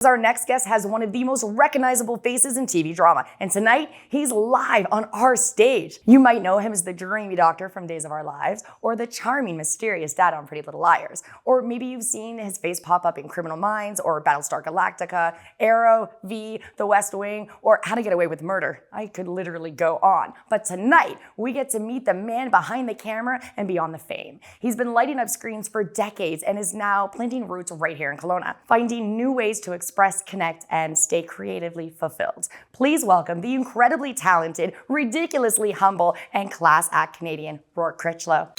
Our next guest has one of the most recognizable faces in TV drama, and tonight he's live on our stage. You might know him as the dreamy doctor from Days of Our Lives, or the charming, mysterious dad on Pretty Little Liars, or maybe you've seen his face pop up in Criminal Minds, or Battlestar Galactica, Arrow, V, The West Wing, or How to Get Away with Murder. I could literally go on. But tonight, we get to meet the man behind the camera and beyond the fame. He's been lighting up screens for decades and is now planting roots right here in Kelowna, finding new ways to express, connect, and stay creatively fulfilled. Please welcome the incredibly talented, ridiculously humble, and class act Canadian, Roark Critchlow.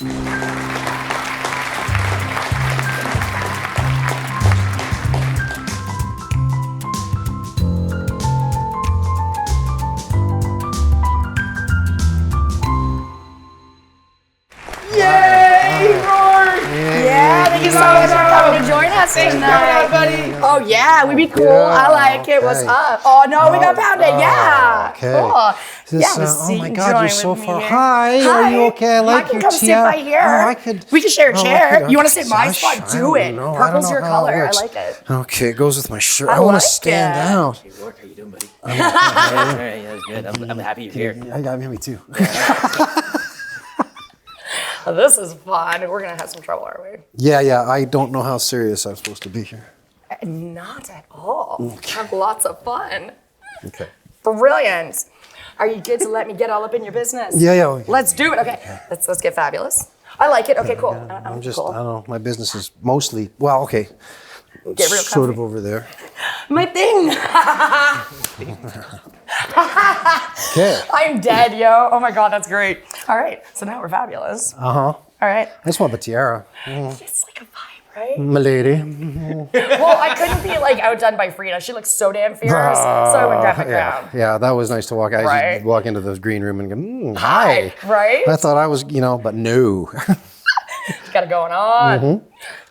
Thank you so much for coming to join us tonight. Buddy. Oh yeah, we'd be cool. Yeah, I like it. What's up? Oh no, we got pounded. Yeah. Okay. Cool. This, oh my God, you're so far. Hi, are you okay? I like can your come sit by here. We can share a chair. You want to sit in my spot? Do it. Purple's your color. I like it. Okay, it goes with my shirt. I want to stand out. Hey, Roark, how you doing, buddy? All right, that's good. I'm happy you're here. I got me too. This is fun. We're gonna have some trouble, aren't we? Yeah. I don't know how serious I'm supposed to be here. Not at all. Okay. Have lots of fun. Okay. Brilliant. Are you good to let me get all up in your business? Yeah. Let's do it. Okay. Let's get fabulous. I like it. Okay, cool. I'm just, cool. I don't know. My business is mostly, well, okay. Get real sort comfy. of over there. My thing. Okay. I'm dead, yo. Oh my God, that's great. All right, so now we're fabulous. All right. I just want the tiara. It's like a vibe, right? My lady. Well, I couldn't be like outdone by Frida. She looks so damn fierce, so I went grab my crown. Yeah, that was nice to walk. I Right. just walk into the green room and go, hi. Right? I thought I was, but no. Got it going on.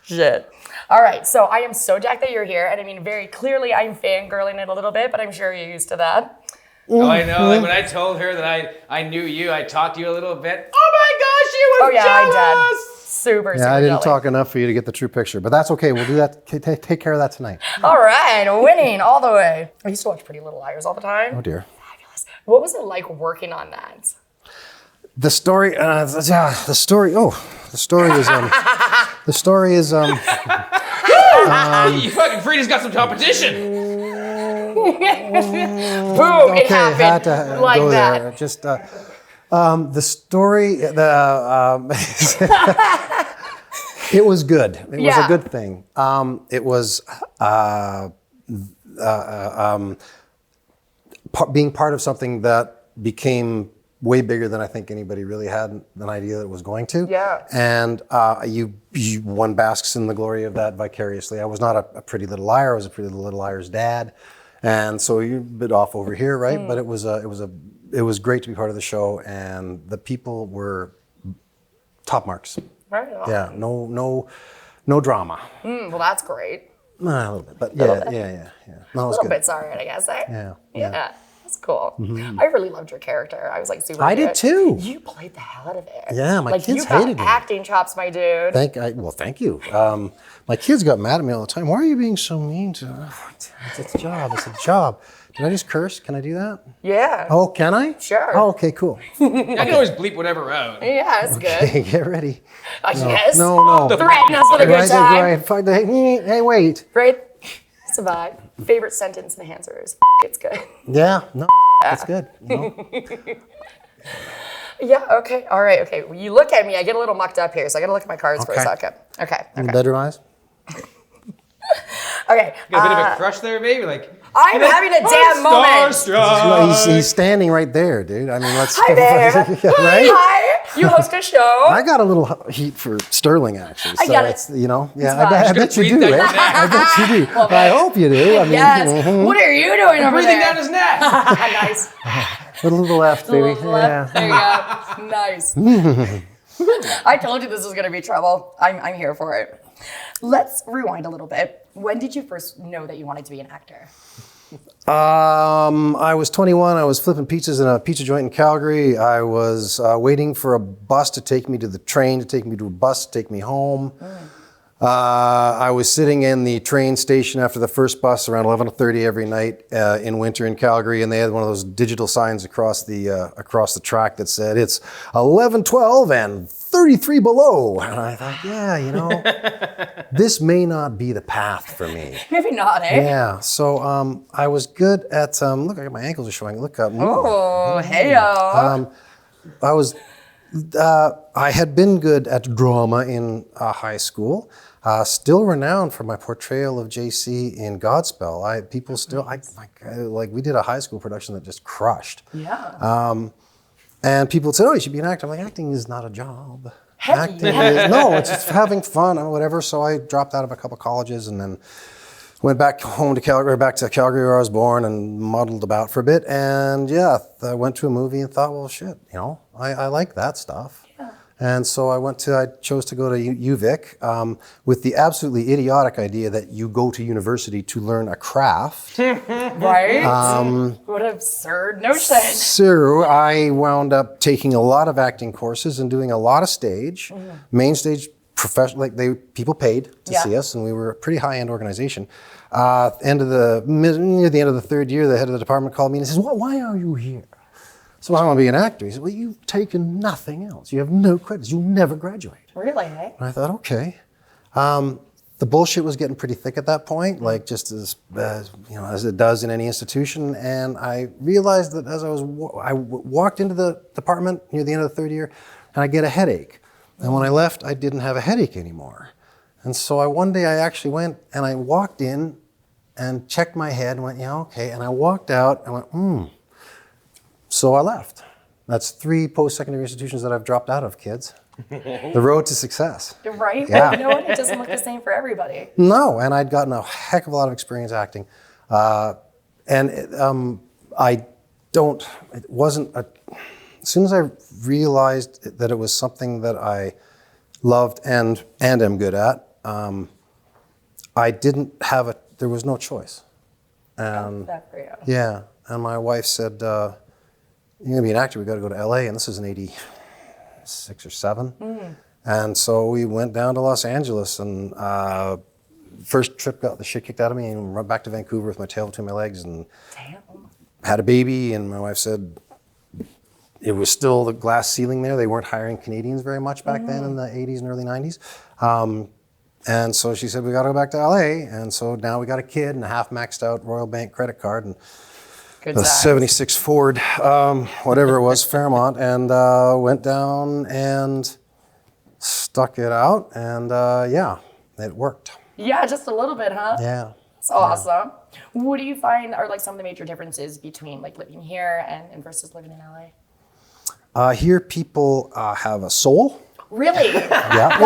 Shit. All right, so I am so jacked that you're here, and I mean, very clearly I'm fangirling it a little bit, but I'm sure you're used to that. Oh, I know. Like when I told her that I knew you, I talked to you a little bit. Oh my gosh, she was jealous. I did. Super Yeah, I didn't jelly. talk enough for you to get the true picture, but that's okay. We'll do that. Take care of that tonight. All right, winning all the way. I used to watch Pretty Little Liars all the time. Oh dear. Fabulous. What was it like working on that? The story. The story is. You fucking Frida's got some competition. Boom! Okay, it happened had to like go that. there. Just the story. It was good. It was a good thing. It was being part of something that became way bigger than I think anybody really had an idea that it was going to. Yeah. And one basks in the glory of that vicariously. I was not a Pretty Little Liar. I was a Pretty Little Liar's dad. And so you're a bit off over here, right? But it was great to be part of the show, and the people were top marks. Right on. Yeah. No drama. Well, that's great. A little bit, but yeah. No, it was A little good. bit's all right, I guess. Eh? Yeah. That's cool. I really loved your character. I was like super. I into did it. too. You played the hell out of it. Yeah, my kids you got hated me. acting chops, my dude. Thank you. My kids got mad at me all the time. Why are you being so mean to? It's a job. It's a job. Did I just curse? Can I do that? Yeah. Oh, can I? Sure. Oh, okay, cool. I can always bleep whatever out. Yeah, it's Okay, good. get ready. Yes. No. Threaten us with a good time. Right. Fuck the- Hey, wait. Right? It's a vibe. Favorite sentence and answer is it's good. Yeah. No. That's good. No. Yeah, okay. All right, okay. Well, you look at me, I get a little mucked up here, so I gotta look at my cards for a Okay. second. Okay. Bedroom eyes. Okay. You got a bit of a crush there, baby? Like, I'm having a damn moment. Starstruck. He's standing right there, dude. I mean, let's. Hi there. Right? Hi. You host a show. I got a little heat for Sterling, actually. So I get it. it's, yeah, fine. I bet you Breathe do, down eh? your neck. I bet you do. I hope you do. I mean, Yes. What are you doing over Breathing there? down his neck. Nice. little to the left, A baby. little left. There you go. Nice. I told you this was gonna be trouble. I'm here for it. Let's rewind a little bit. When did you first know that you wanted to be an actor? I was 21. I was flipping pizzas in a pizza joint in Calgary. I was waiting for a bus to take me to the train, to take me to a bus, to take me home. I was sitting in the train station after the first bus around 11:30 every night in winter in Calgary, and they had one of those digital signs across the track that said it's 11:12 and 33 below. And I thought, yeah, you know, this may not be the path for me. Maybe not, eh? Yeah. So I was good at look, I got my ankles are showing. Look up. Oh, hey-o. I had been good at drama in high school. Still renowned for my portrayal of JC in Godspell. People still, we did a high school production that just crushed. Yeah. And people said, oh, you should be an actor. I'm like, acting is not a job. Heck Acting yeah. no, it's just having fun or whatever. So I dropped out of a couple colleges and then went back home to Calgary, where I was born, and muddled about for a bit. And yeah, I went to a movie and thought, well, shit, you know, I like that stuff. Yeah. And so I chose to go to UVic with the absolutely idiotic idea that you go to university to learn a craft. Right? What an absurd notion. So I wound up taking a lot of acting courses and doing a lot of stage, main stage, professional. People paid to see us, and we were a pretty high-end organization. Near the end of the third year, the head of the department called me and he says, well, why are you here? So I want to be an actor. He said, well, you've taken nothing else. You have no credits. You'll never graduate. Really, eh? And I thought, okay. The bullshit was getting pretty thick at that point, like just as it does in any institution. And I realized that as I walked into the department near the end of the third year, and I get a headache. And when I left, I didn't have a headache anymore. And so one day I actually went and I walked in and checked my head and went, yeah, okay. And I walked out and went, So I left. That's 3 post-secondary institutions that I've dropped out of, kids. The road to success. Right? Yeah. But you know what? It doesn't look the same for everybody. No, and I'd gotten a heck of a lot of experience acting. As soon as I realized that it was something that I loved and am good at, there was no choice. That for you. Yeah, and my wife said, you're gonna be an actor, we gotta go to LA, and this was in 86 or 7. And so we went down to Los Angeles, and first trip got the shit kicked out of me and went back to Vancouver with my tail between my legs and had a baby, and my wife said, it was still the glass ceiling there. They weren't hiring Canadians very much back then in the 80s and early 90s. And so she said, we got to go back to LA. And so now we got a kid and a half maxed out Royal Bank credit card and a 76 Ford, whatever it was, Fairmont, and went down and stuck it out. And it worked. Yeah, just a little bit, huh? Yeah. That's awesome. What do you find are like some of the major differences between like living here and versus living in LA? Here people have a soul. Really? Yeah, a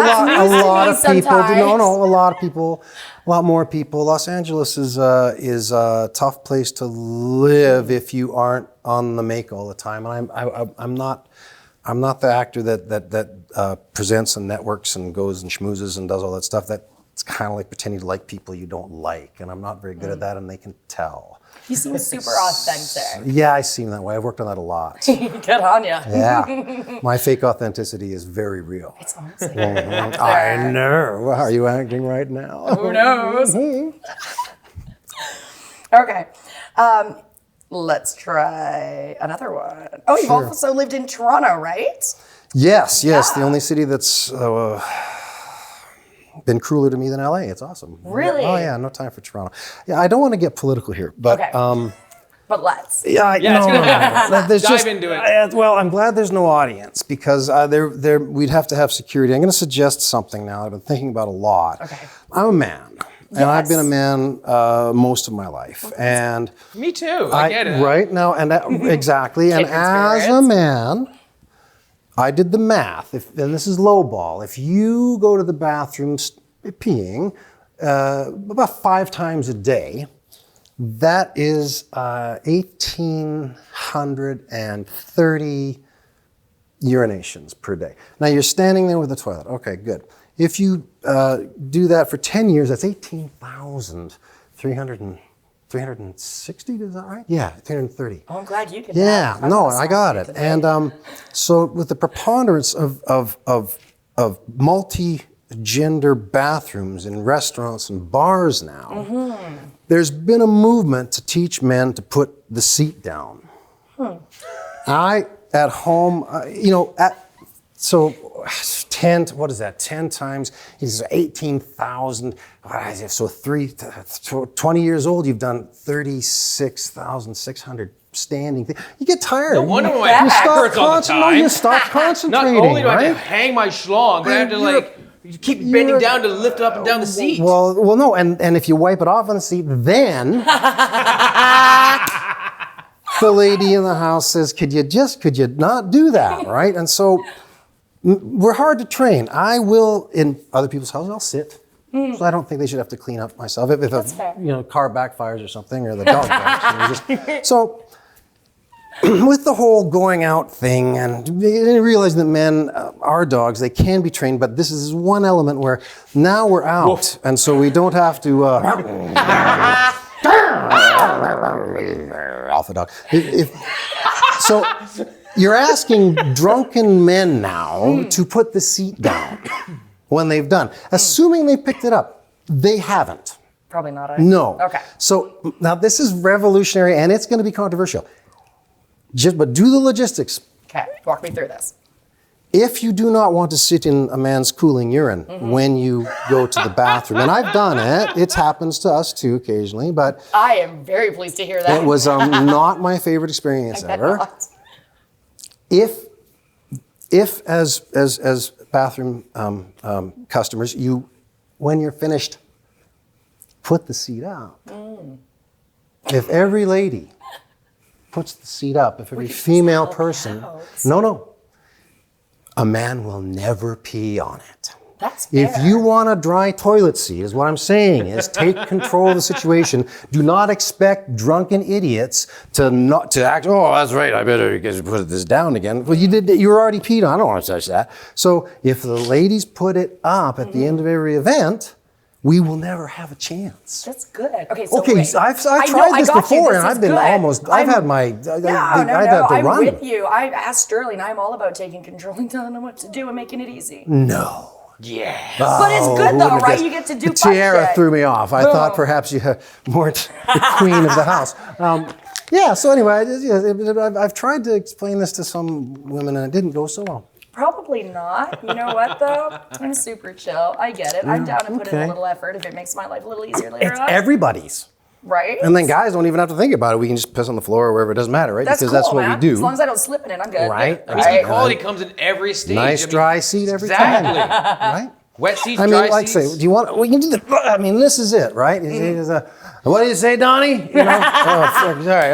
lot more people. Los Angeles is a tough place to live if you aren't on the make all the time. And I'm not the actor that presents and networks and goes and schmoozes and does all that stuff. It's kind of like pretending to like people you don't like, and I'm not very good at that, and they can tell. You seem super authentic. Yeah, I seem that way. I've worked on that a lot. Good on ya. Yeah, my fake authenticity is very real. It's honestly I know. Are you acting right now? Who knows? Okay. Let's try another one. Oh, you've also lived in Toronto, right? Yes. Yeah. The only city that's been crueler to me than LA. It's awesome. Really? Oh yeah, no time for Toronto. Yeah, I don't want to get political here, but okay. But let's. Yeah, no. There's Dive into it. Well, I'm glad there's no audience because we'd have to have security. I'm going to suggest something now I've been thinking about a lot. Okay. I'm a man. Yes. And I've been a man most of my life. And me too. I get it. Right now, and exactly. And as a man, I did the math, and this is lowball. If you go to the bathroom peeing about 5 times a day, that is 1,830 urinations per day. Now you're standing there with the toilet. Okay, good. If you do that for 10 years, that's 18,360, is that right? Yeah, 330. Oh, I'm glad you did that. Yeah, no, I got it. Today. And so with the preponderance of gender bathrooms in restaurants and bars now, there's been a movement to teach men to put the seat down. I, at home, so 10, what is that, 10 times, he's 18,000, so 20 years old, you've done 36,600 standing things. You get tired. No wonder my back hurts all the time. No, you stop concentrating, Not only do I have to right? hang my schlong, but I have to you keep bending down to lift it up and down the seat. Well, no, and if you wipe it off on the seat, then the lady in the house says, could you not do that, right? And so we're hard to train. I will, in other people's houses, I'll sit. So I don't think they should have to clean up myself. If a car backfires or something, or the dog barks. So with the whole going out thing, and realizing that men are dogs, they can be trained, but this is one element where now we're out, Woof. And so we don't have to... alpha dog. So you're asking drunken men now to put the seat down when they've done. Assuming they picked it up, they haven't. Probably not. No. Okay. So now this is revolutionary, and it's going to be controversial. But do the logistics. Okay, walk me through this. If you do not want to sit in a man's cooling urine when you go to the bathroom, and I've done it, it happens to us too occasionally, but I am very pleased to hear that. it was not my favorite experience ever. Not. If as bathroom customers, when you're finished, put the seat up. If every lady puts the seat up, if every female person, no, a man will never pee on it. That's fair. If you want a dry toilet seat, is what I'm saying, is take control of the situation. Do not expect drunken idiots to act, oh, that's right, I better put this down again. Well, you were already peed on, I don't want to touch that. So if the ladies put it up at the end of every event, we will never have a chance. That's good. Okay, so I've tried this before, and I've been almost. I've had my. I've had to I'm run. with you. I asked Sterling. I'm all about taking control and telling him what to do and making it easy. No. Yeah. But it's good though, right? You get to do. The tiara threw me off. I thought perhaps you weren't the queen of the house. Yeah. So anyway, I've tried to explain this to some women, and it didn't go so well. Probably not. You know what though? I'm super chill. I get it. I'm down to put in a little effort if it makes my life a little easier later It's on. everybody's. Right? And then guys don't even have to think about it. We can just piss on the floor or wherever, it doesn't matter, right? That's Because cool, that's what man. we do. As long as I don't slip in it, I'm good. Right? Equality comes in every stage. Nice dry seat every Exactly. time. Right? Wet seats, I mean, dry like seats. say, do you want? We can do the. I mean, this is it, right? What do you say, Donnie? You know? Oh, sorry.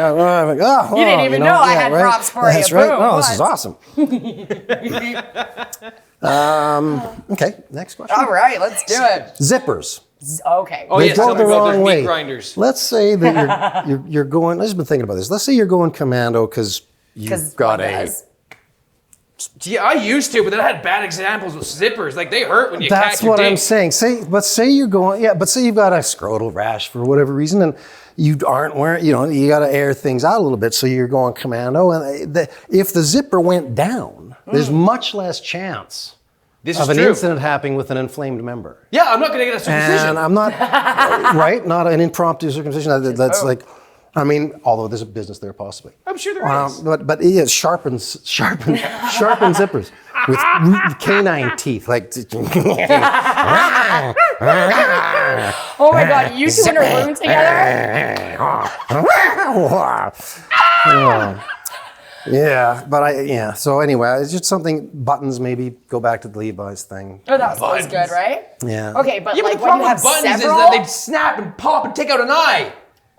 You didn't even know I had props for you. That's right. Boom, Oh, what? this is awesome. Okay, next question. All right, let's do it. Zippers. Okay. Oh, They yes, go tell me the about wrong those way. meat grinders. Let's say that you're going. I've just been thinking about this. Let's say you're going commando because you've got Yeah, I used to, but then I had bad examples with zippers. Like, they hurt when you catch That's your what dick. I'm saysaying. Say you're going. Yeah, but say you've got a scrotal rash for whatever reason, and you aren't wearing. You got to air things out a little bit. So you're going commando, and if the zipper went down, there's much less chance of an incident happening with an inflamed member. Yeah, I'm not going to get a circumcision. And I'm not right. Not an impromptu circumcision. That's like. I mean, although there's a business there possibly. I'm sure there is. But it sharpens zippers with canine teeth. Like, Oh my God, you two in a room together? Yeah. So anyway, it's just something, buttons maybe, go back to the Levi's thing. Oh, that was always good, right? Yeah. Okay, but Yeah, but like the when you problem have with buttons several, is that they'd snap and pop and take out an eye.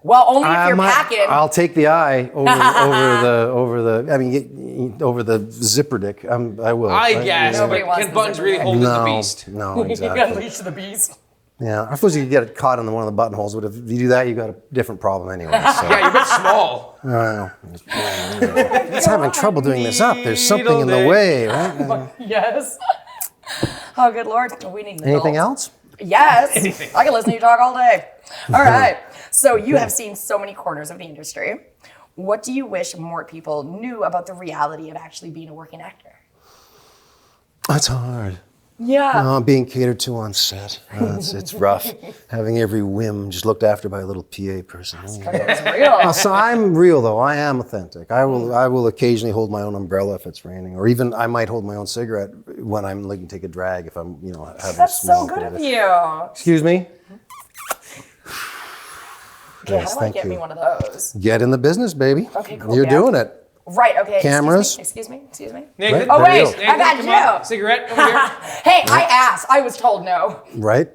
well, only if you're packing. I'll take the eye over the zipper dick. I will. I guess, Nobody but wants can the buttons zipper really dick. hold in the No, beast? no, You exactly. unleash the beast. Yeah, I suppose you could get it caught in one of the buttonholes, but if you do that, you've got a different problem anyway. So. Yeah, you're a bit small. It's having trouble doing this up. There's something in the way, right? Yes. Oh, good Lord. We need an Anything adult. else? Yes. I can listen to you talk all day. All right. So you have seen so many corners of the industry. What do you wish more people knew about the reality of actually being a working actor? That's hard. Yeah. Being catered to on set. It's rough. Having every whim just looked after by a little PA person. It's real. So I'm real though. I am authentic. I will occasionally hold my own umbrella if it's raining, or even I might hold my own cigarette when I'm looking to take a drag if I'm having That's a small so good bit of you. Excuse me. Okay, Yes, how do I thank get you. me one of those? Get in the business, baby. Okay, cool. You're Yeah. doing it. Right, okay. Cameras. Excuse me. Nathan, Right. Oh, There wait. you go. I got come you. on. Cigarette over here. Hey, I asked. I was told no. Right.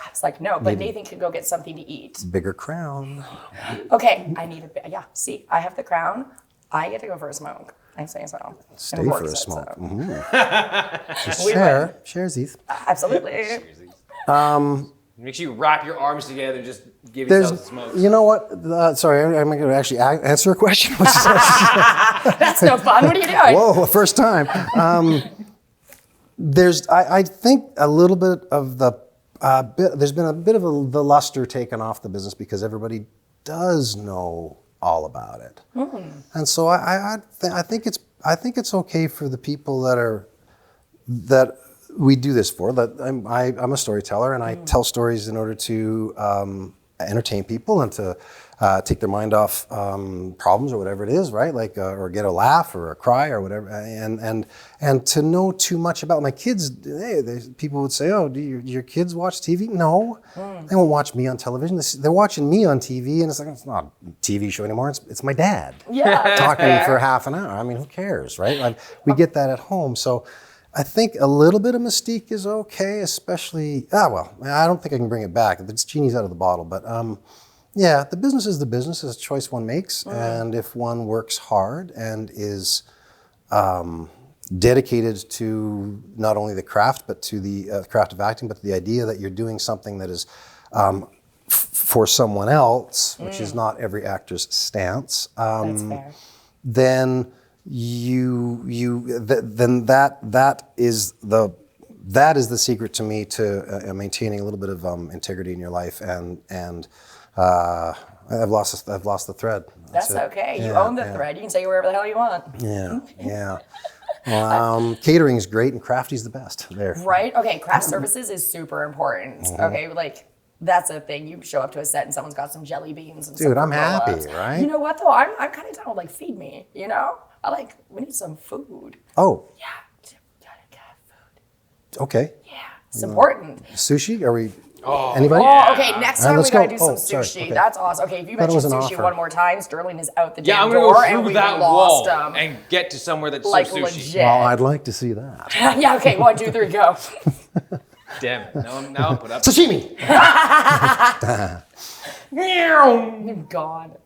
I was like, no, but Nathan can go get something to eat. Bigger crown. Okay, I need see, I have the crown. I get to go for a smoke. I'm saying so. Stay And for Roark a said smoke. so. Mm-hmm. We Share. Sharezies. Absolutely. Make sure you wrap your arms together and just give yourself a smoke. You know what? Sorry, I'm going to actually answer a question. That's no fun. What are you doing? Whoa, first time. I think a little bit of there's been a bit of the luster taken off the business because everybody does know all about it. And so I think it's okay for the people that we do this for. That I'm a storyteller and I tell stories in order to entertain people and to take their mind off problems or whatever it is, right? Like or get a laugh or a cry or whatever. And to know too much about my kids, people would say, "Oh, do your kids watch TV?" No, they won't watch me on television. They're watching me on TV, and it's like it's not a TV show anymore. It's my dad talking for half an hour. I mean, who cares, right? Like, we get that at home, so. I think a little bit of mystique is okay, especially, I don't think I can bring it back. The genie's out of the bottle, but the business is the business. It's a choice one makes. And if one works hard and is dedicated to not only the craft, but to the craft of acting, but to the idea that you're doing something that is for someone else, which is not every actor's stance, That's fair. then that is the secret to me to maintaining a little bit of integrity in your life, and I've lost the thread. That's it. okay. You Yeah, own the thread. You can say wherever the hell you want. Yeah. Catering is great, and crafty's the best. There. Right? Okay, craft services is super important. Okay, like that's a thing. You show up to a set and someone's got some jelly beans and Dude, some I'm happy, roll-ups. right? You know what though? I'm kind of down with like feed me. You know, we need some food. Oh, Yeah, gotta have food. okay. Yeah, it's important. Sushi? Are we? Anybody? Oh, okay. Next time we let's gotta go. do some Oh, sorry. sushi. Okay. That's awesome. Okay, if you Thought it mention was an sushi offer. one more time, Sterling is out the Yeah, damn I'm gonna door, go and through we that lost wall him. and get to somewhere that's Like so sushi. legit. Well, I'd like to see that. Yeah. Okay. 1, 2, 3, go. Damn it. Now I'm put up. Sashimi. God.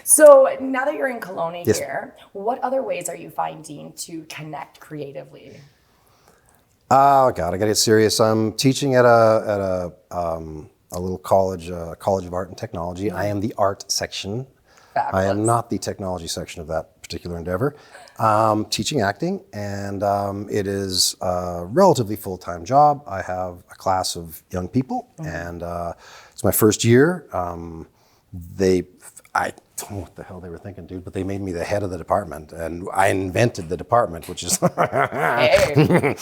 So now that you're in Kelowna Yes. here, what other ways are you finding to connect creatively? Oh God, I gotta get serious. I'm teaching at a little college, College of Art and Technology. I am the art section. I am not the technology section of that particular endeavor. Teaching acting, and it is a relatively full-time job. I have a class of young people, and it's my first year. I don't know what the hell they were thinking, dude, but they made me the head of the department, and I invented the department, which is Hey.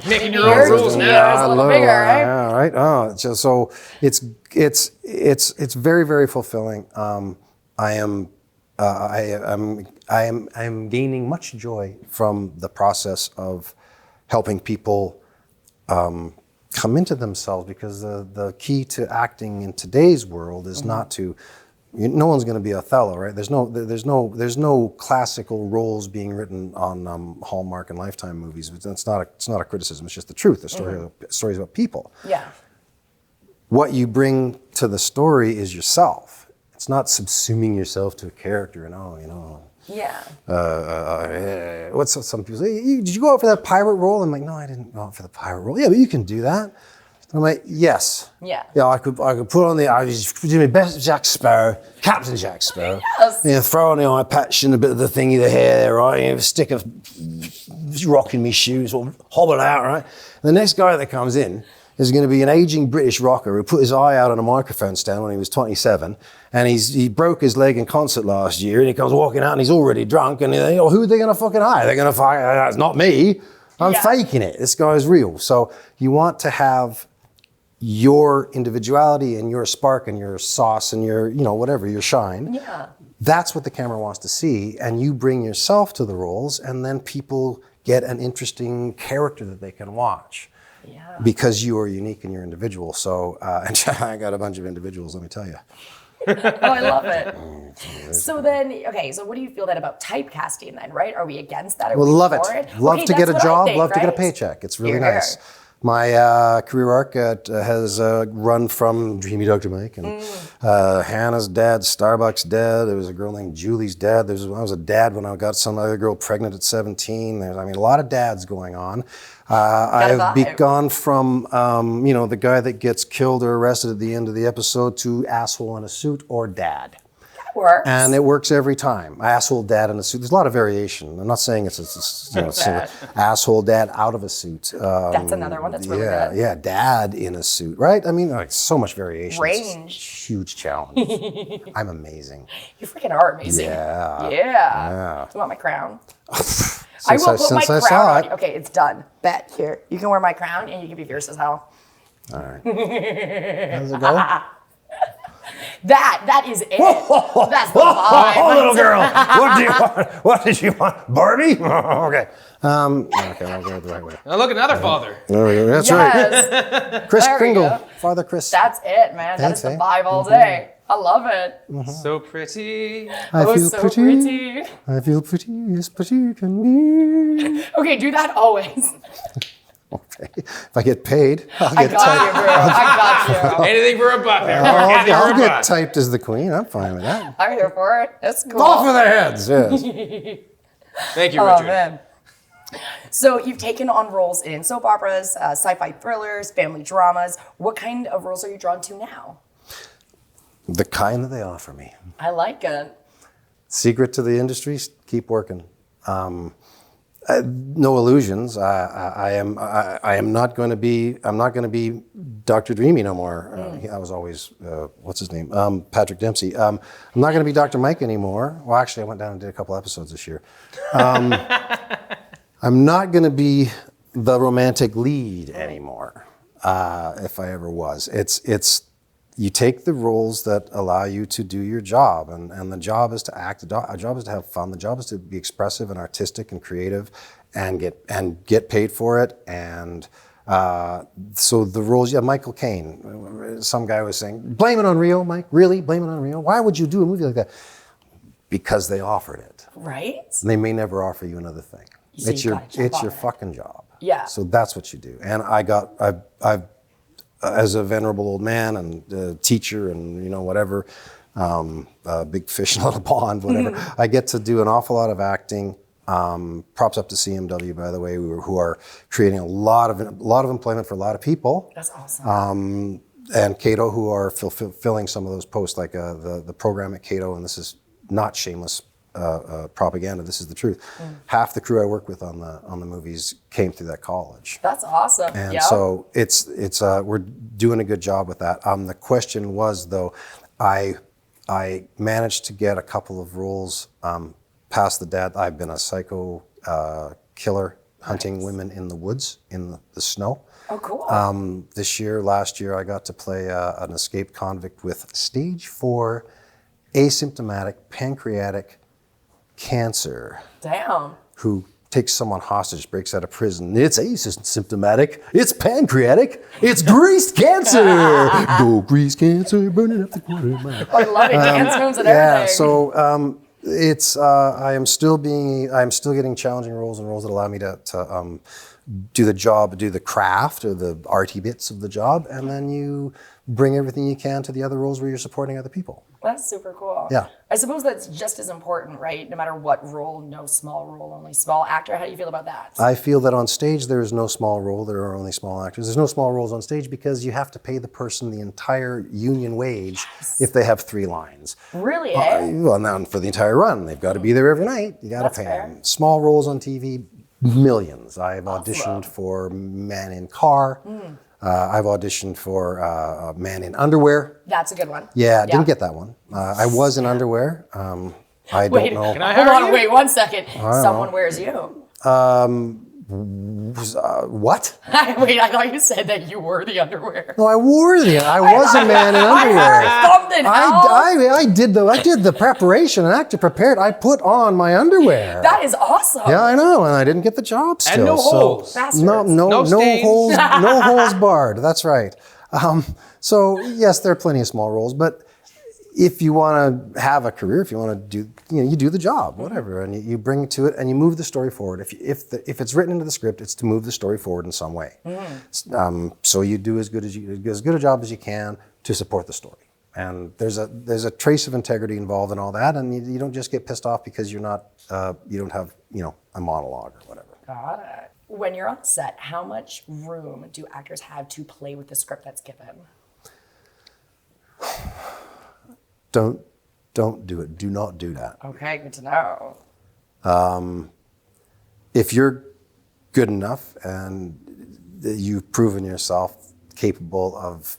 Making your Yours own rules is now. a little bigger, right? Yeah, right. Oh, so it's very, very fulfilling. I am gaining much joy from the process of helping people come into themselves, because the key to acting in today's world is not to. No one's going to be Othello, right? There's no classical roles being written on Hallmark and Lifetime movies. It's not a criticism. It's just the truth. The stories about people. Yeah. What you bring to the story is yourself. It's not subsuming yourself to a character and Yeah. what's some people say? Did you go out for that pirate role? I'm like, no, I didn't go out for the pirate role. Yeah, but you can do that. I'm like, yes. Yeah. Yeah, I could put on I was doing my best Jack Sparrow, Captain Jack Sparrow. Yes. You know, throw on the eye patch and a bit of the thingy, the hair there, right? You know, stick of rocking me shoes, or hobble out, right? And the next guy that comes in is going to be an aging British rocker who put his eye out on a microphone stand when he was 27, and he broke his leg in concert last year, and he comes walking out and he's already drunk, and who are they going to fucking hire? They're going to fire, it's not me. I'm Yeah. faking it. This guy is real. So you want to have your individuality and your spark and your sauce and your, whatever, your shine. Yeah. That's what the camera wants to see. And you bring yourself to the roles, and then people get an interesting character that they can watch. Yeah. Because you are unique and you're individual. So, and I got a bunch of individuals, let me tell you. Oh, I love it. So then, okay, so what do you feel then about typecasting then, right? Are we against that? Are Well, we love it. for it? Love Okay, to get that's a what I job, think, love to get a right? paycheck. It's really Here. nice. My career arc has run from Dreamy Dr. Mike and Hannah's dad, Starbucks dad. There was a girl named Julie's dad. I was a dad when I got some other girl pregnant at 17. There's, a lot of dads going on. I've vibe. begun from, the guy that gets killed or arrested at the end of the episode to asshole in a suit or dad. Works. And it works every time. Asshole dad in a suit. There's a lot of variation. I'm not saying it's asshole dad out of a suit. That's another one that's really good. Yeah, dad in a suit, right? So much variation. Range. It's a huge challenge. I'm amazing. You freaking are amazing. Yeah. Do you want my crown? I will put my crown on you. Okay, it's done. Bet. Here. You can wear my crown and you can be fierce as hell. All right. How does it go? That is it. That's the vibe. Oh, little girl. What do you want? What did you want? Barbie? Okay. Okay, I'll go the right way. Now look, another father. There we go. That's Yes. right. Chris There we Kringle. go. Father Chris. That's it, man. That is Thanks, the eh? vibe all day. I love it. So pretty. I Oh, feel so pretty. I feel pretty as pretty can be. Okay, do that always. Okay. If I get paid, I'll I get got typed. you, bro. I got you. Anything for a buck there. I'll get typed as the queen. I'm fine with that. I'm here for it. That's cool. Off with their heads. Yes. Thank you, Oh, Richard. man. So you've taken on roles in soap operas, sci-fi thrillers, family dramas. What kind of roles are you drawn to now? The kind that they offer me. I like it. Secret to the industry: keep working. No illusions. I am not going to be. I'm not going to be Dr. Dreamy no more. I was always what's his name? Patrick Dempsey. I'm not going to be Dr. Mike anymore. Well, actually, I went down and did a couple episodes this year. I'm not going to be the romantic lead anymore. If I ever was, it's. You take the roles that allow you to do your job, and the job is to act. The job is to have fun. The job is to be expressive and artistic and creative, and get paid for it. And so the roles. Yeah, Michael Caine. Some guy was saying, "Blame it on Rio, Mike. Really, blame it on Rio. Why would you do a movie like that?" Because they offered it. Right? And they may never offer you another thing. So It's you your gotta jump on it. fucking job. Yeah. So that's what you do. And I've as a venerable old man and teacher and whatever, big fish in a little pond, whatever. I get to do an awful lot of acting. Props up to CMW, by the way, who are creating a lot of employment for a lot of people. That's awesome. And Cato, who are fulfilling some of those posts, like the program at Cato, and this is not shameless propaganda. This is the truth. Half the crew I work with on the movies came through that college. That's awesome. And Yep. so it's we're doing a good job with that. The question was though, I managed to get a couple of roles past the dad. I've been a psycho killer hunting women in the woods in the snow. Oh, cool. Last year, I got to play an escaped convict with stage 4 asymptomatic pancreatic cancer, Damn. who takes someone hostage, breaks out of prison. It's asymptomatic. It's pancreatic. It's greased cancer. Go greased cancer, burning up the quarter mile. I love it. Dance moves and Yeah. everything. So it's I am still getting challenging roles and roles that allow me to do the job, do the craft or the arty bits of the job, and then you bring everything you can to the other roles where you're supporting other people. That's super cool. Yeah. I suppose that's just as important, right? No matter what role, no small role, only small actor. How do you feel about that? I feel that on stage there is no small role, there are only small actors. There's no small roles on stage because you have to pay the person the entire union wage if they have 3 lines. Really, eh? Well, now for the entire run, they've got to be there every night. You got to That's pay fair. them. Small roles on TV, millions. I've auditioned for Man in Car. I've auditioned for Man in Underwear. That's a good one. Yeah, didn't get that one. I was in underwear. I Wait, don't know. Can I hold hire on, you? wait 1 second. Someone wears you. What? Wait, I thought you said that you were the underwear. No, I was a man in underwear. I heard something else. I did the preparation and actually prepared. I put on my underwear. That is awesome. Yeah, I know, and I didn't get the job still. And no holes. No stains. holes. No holes barred. That's right. So yes, there are plenty of small roles, but if you want to have a career, if you want to do, you do the job, whatever, and you bring it to it, and you move the story forward. If it's written into the script, it's to move the story forward in some way. So you do as good a job as you can to support the story. And there's a trace of integrity involved in all that, and you don't just get pissed off because you don't have a monologue or whatever. Got it. When you're on set, how much room do actors have to play with the script that's given? Don't do it. Do not do that. Okay, good to know. If you're good enough and you've proven yourself capable of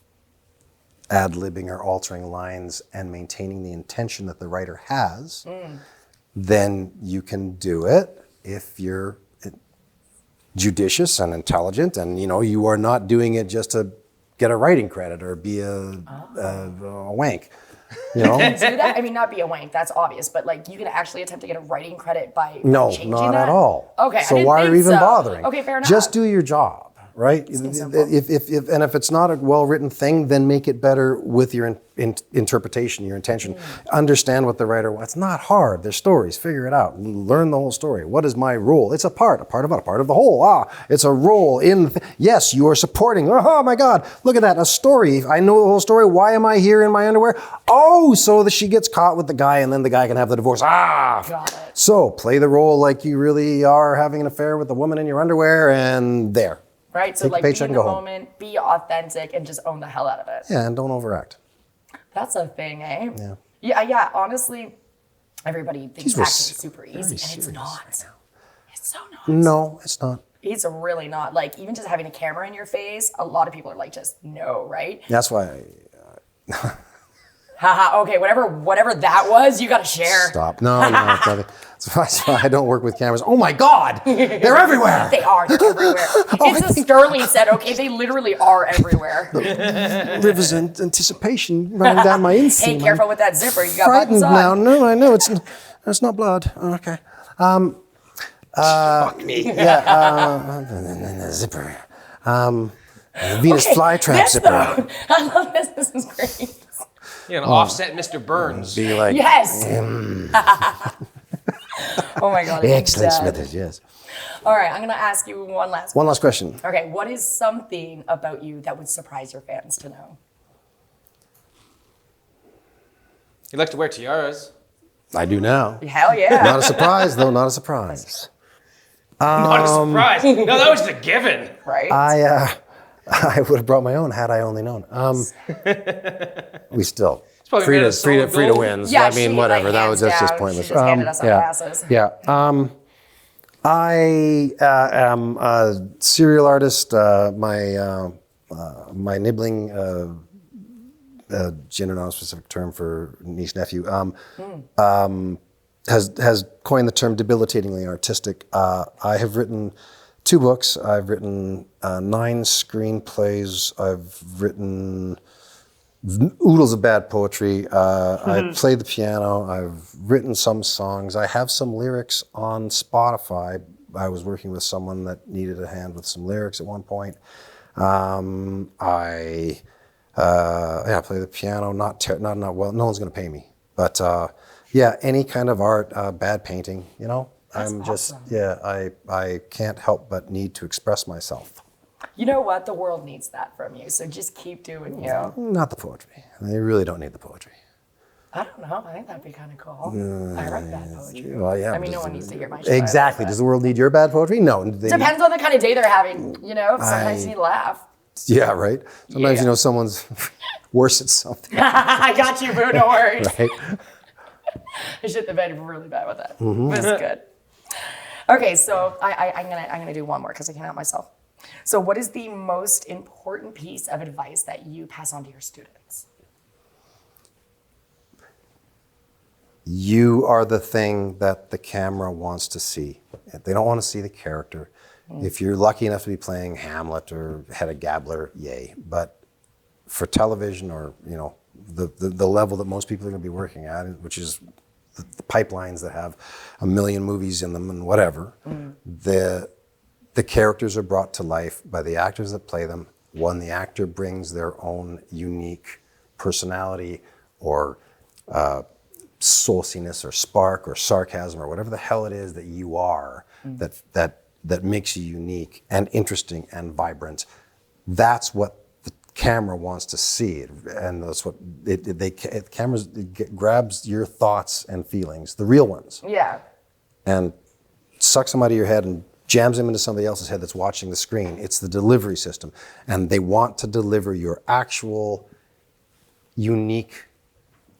ad-libbing or altering lines and maintaining the intention that the writer has, then you can do it if you're judicious and intelligent, and you are not doing it just to get a writing credit or be a wank. Do that? I mean, not be a wank, that's obvious, but you can actually attempt to get a writing credit by No, changing not that? at all. Okay, so I didn't why think are you even so. bothering? Okay, fair enough. Just do your job, right? simple. If it's not a well-written thing, then make it better with your interpretation, your intention. Understand what the writer wants. It's not hard. There's stories. Figure it out. Learn the whole story. What is my role? It's a part of what? A part of the whole. It's a role in. Yes, you are supporting. Oh my God! Look at that. A story. I know the whole story. Why am I here in my underwear? Oh, so that she gets caught with the guy, and then the guy can have the divorce. Got it. So play the role like you really are having an affair with the woman in your underwear, and there. Right, so Take your be paycheck in and the go home. moment, be authentic, and just own the hell out of it. Yeah, and don't overact. That's a thing, eh? Yeah. Yeah, honestly, everybody thinks These acting were is super easy, and it's serious not. right now. It's so not. No, it's not. It's really not. Even just having a camera in your face, a lot of people are just, no, right? That's why Haha, okay, whatever that was, you gotta share. stop. No, it's nothing. That's why I don't work with cameras. Oh my God, they're everywhere. They are, they're everywhere. It's a Sterling set, okay? They literally are everywhere. Rivers of anticipation running down my inseam. Hey, careful with that zipper, you got Frightened buttons on. now. No, I know it's not blood. Oh, okay. Fuck me. Zipper. Venus flytrap This, zipper. though, I love this. This is great. Offset Mr. Burns. Be like Yes. Oh my God. excellent, I'm dead. Smithers. Yes. All right, I'm gonna ask you one last One last question. Okay, what is something about you that would surprise your fans to know? You like to wear tiaras. I do now. Hell yeah. Not a surprise, though. Not a surprise. Not a surprise. No, that was just a given. Right? I would have brought my own had I only known. We still. probably made of Frida solid gold. wins. Yeah, I mean, she, whatever. hands That's just down, pointless. She just handed us our passes. Yeah. I am a serial artist. My nibbling, gender non-specific term for niece nephew, has coined the term debilitatingly artistic. I have written 2 books. I've written 9 screenplays. I've written oodles of bad poetry. I play the piano. I've written some songs. I have some lyrics on Spotify. I was working with someone that needed a hand with some lyrics at one point. I play the piano. Not well. No one's going to pay me, but any kind of art. Bad painting. That's I'm just awesome. I can't help but need to express myself. You know what? The world needs that from you. So just keep doing you. Not the poetry. They really don't need the poetry. I don't know. I think that'd be kind of cool. I write bad poetry. Well, yeah. I mean, no one needs to hear my shit. Exactly. Does the world need your bad poetry? No. Depends on the kind of day they're having. Sometimes you need to laugh. Yeah, right. Sometimes Yeah. someone's worse at something. I got you, boo. No worries. Right. I shit the bed really bad with that. Mm-hmm. This is good. Okay, so I'm gonna do one more because I can't help myself. So, what is the most important piece of advice that you pass on to your students? You are the thing that the camera wants to see. They don't want to see the character. If you're lucky enough to be playing Hamlet or Hedda Gabler, yay. But for television or, the level that most people are going to be working at, which is the pipelines that have 1 million movies in them and whatever, the characters are brought to life by the actors that play them. When the actor brings their own unique personality or sauciness or spark or sarcasm or whatever the hell it is that you are, that makes you unique and interesting and vibrant, that's what the camera wants to see, and that's what it grabs your thoughts and feelings, the real ones, and sucks them out of your head and jams them into somebody else's head that's watching the screen. It's the delivery system, and they want to deliver your actual unique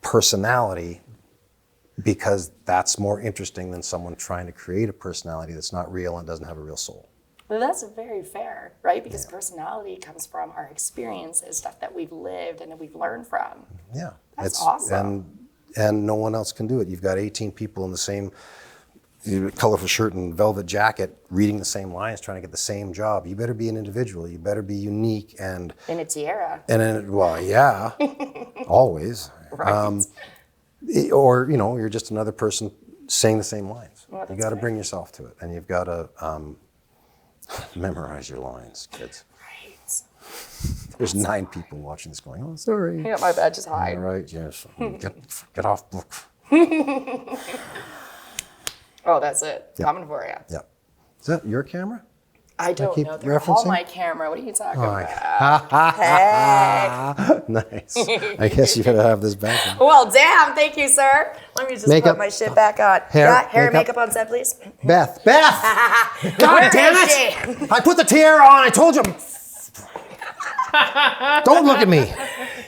personality because that's more interesting than someone trying to create a personality that's not real and doesn't have a real soul. Well, that's very fair, right? Because personality comes from our experiences, stuff that we've lived and that we've learned from. Yeah. That's awesome. And no one else can do it. You've got 18 people in the same colorful shirt and velvet jacket reading the same lines, trying to get the same job. You better be an individual. You better be unique and... In a tiara. Always. Right. Or, you're just another person saying the same lines. Well, you got to bring yourself to it, and you've got to memorize your lines, kids. Right. There's 9 people watching this going, oh, sorry. Yeah, my bad, just hide. All right, yes. Get off book. Oh, that's it. Coming for you. Yeah. Is that your camera? I don't know. They're all my camera. What are you talking about? Hey. Nice. I guess you gotta have this back. Well, damn. Thank you, sir. Let me just put my shit back on. Hair and makeup on set, please. Beth! God damn it! I put the tiara on. I told you. Don't look at me.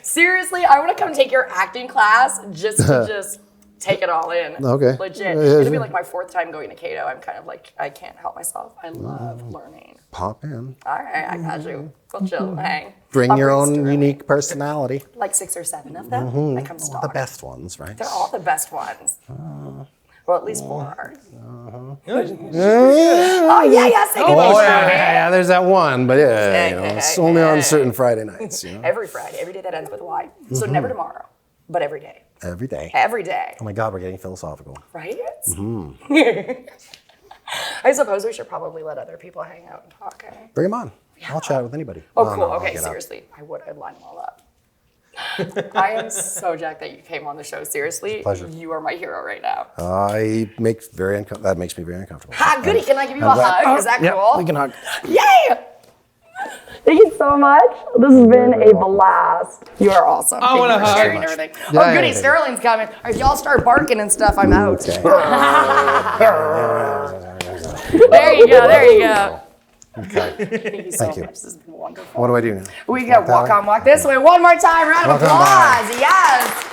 Seriously, I want to come take your acting class just to take it all in. Okay. Legit. It'll be like my 4th time going to Cato. I'm kind of like, I can't help myself. I love learning. Pop in. All right, I got you. We'll chill, hang. Bring your own unique personality. Like 6 or 7 of them. That comes stock. The best ones, right? They're all the best ones. Well, at least 4 are. Oh, yeah. Yeah, there's that one, but it's only on certain Friday nights. Every Friday, every day that ends with Y. So never tomorrow, but every day. Every day. Every day. Oh my God, we're getting philosophical. Right? I suppose we should probably let other people hang out and talk. Bring them on. Yeah. I'll chat with anybody. Oh, cool. No, okay, seriously. I'd line them all up. I am so jacked that you came on the show. Seriously, pleasure. You are my hero right now. That makes me very uncomfortable. Goody, can I give you a hug? Is that cool? Yeah, we can hug. Yay! Thank you so much. This has been a blast. You are awesome. I want to hug. And everything. Goody, Sterling's coming. If y'all start barking and stuff, I'm out. Okay. There you go. Okay. Thank you so much. This has been wonderful. What do I do now? We got walk on, walk this way. One more time. Round of applause. Yes.